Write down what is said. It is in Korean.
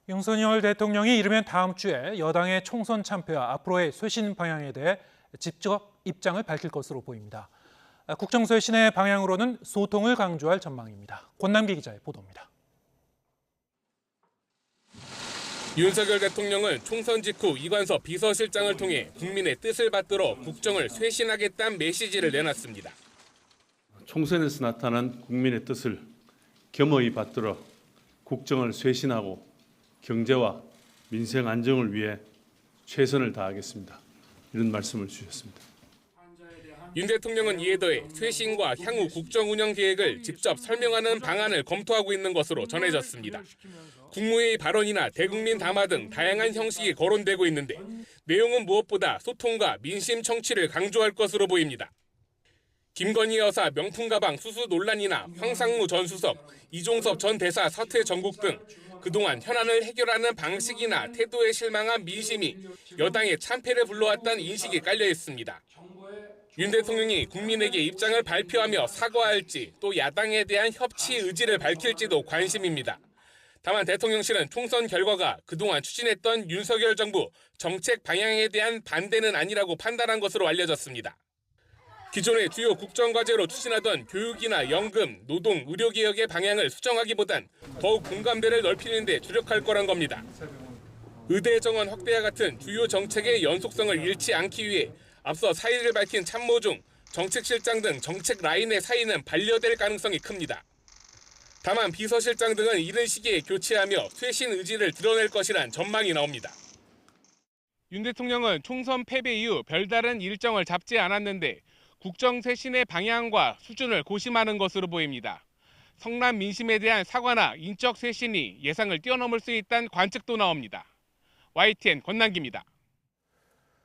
윤석열 대통령이 이르면 다음 주에 여당의 총선 참패와 앞으로의 쇄신 방향에 대해 직접 입장을 밝힐 것으로 보입니다. 국정쇄신의 방향으로는 소통을 강조할 전망입니다. 권남기 기자의 보도입니다. 윤석열 대통령은 총선 직후 이관섭 비서실장을 통해 국민의 뜻을 받들어 국정을 쇄신하겠다는 메시지를 내놨습니다. 총선에서 나타난 국민의 뜻을 겸허히 받들어 국정을 쇄신하고 경제와 민생 안정을 위해 최선을 다하겠습니다. 이런 말씀을 주셨습니다. 윤 대통령은 이에 더해 쇄신과 향후 국정 운영 계획을 직접 설명하는 방안을 검토하고 있는 것으로 전해졌습니다. 국무회의 발언이나 대국민 담화 등 다양한 형식이 거론되고 있는데 내용은 무엇보다 소통과 민심 청취를 강조할 것으로 보입니다. 김건희 여사 명품 가방 수수 논란이나 황상무 전 수석, 이종섭 전 대사 사퇴 전국 등 그동안 현안을 해결하는 방식이나 태도에 실망한 민심이 여당의 참패를 불러왔다는 인식이 깔려 있습니다. 윤 대통령이 국민에게 입장을 발표하며 사과할지 또 야당에 대한 협치 의지를 밝힐지도 관심입니다. 다만 대통령실은 총선 결과가 그동안 추진했던 윤석열 정부 정책 방향에 대한 반대는 아니라고 판단한 것으로 알려졌습니다. 기존의 주요 국정과제로 추진하던 교육이나 연금, 노동, 의료개혁의 방향을 수정하기보단 더욱 공감대를 넓히는 데 주력할 거란 겁니다. 의대 정원 확대와 같은 주요 정책의 연속성을 잃지 않기 위해 앞서 사의를 밝힌 참모 중 정책실장 등 정책 라인의 사의는 반려될 가능성이 큽니다. 다만 비서실장 등은 이른 시기에 교체하며 쇄신 의지를 드러낼 것이란 전망이 나옵니다. 윤 대통령은 총선 패배 이후 별다른 일정을 잡지 않았는데 국정 쇄신의 방향과 수준을 고심하는 것으로 보입니다. 성남 민심에 대한 사과나 인적 쇄신이 예상을 뛰어넘을 수 있다는 관측도 나옵니다. YTN 권남기입니다.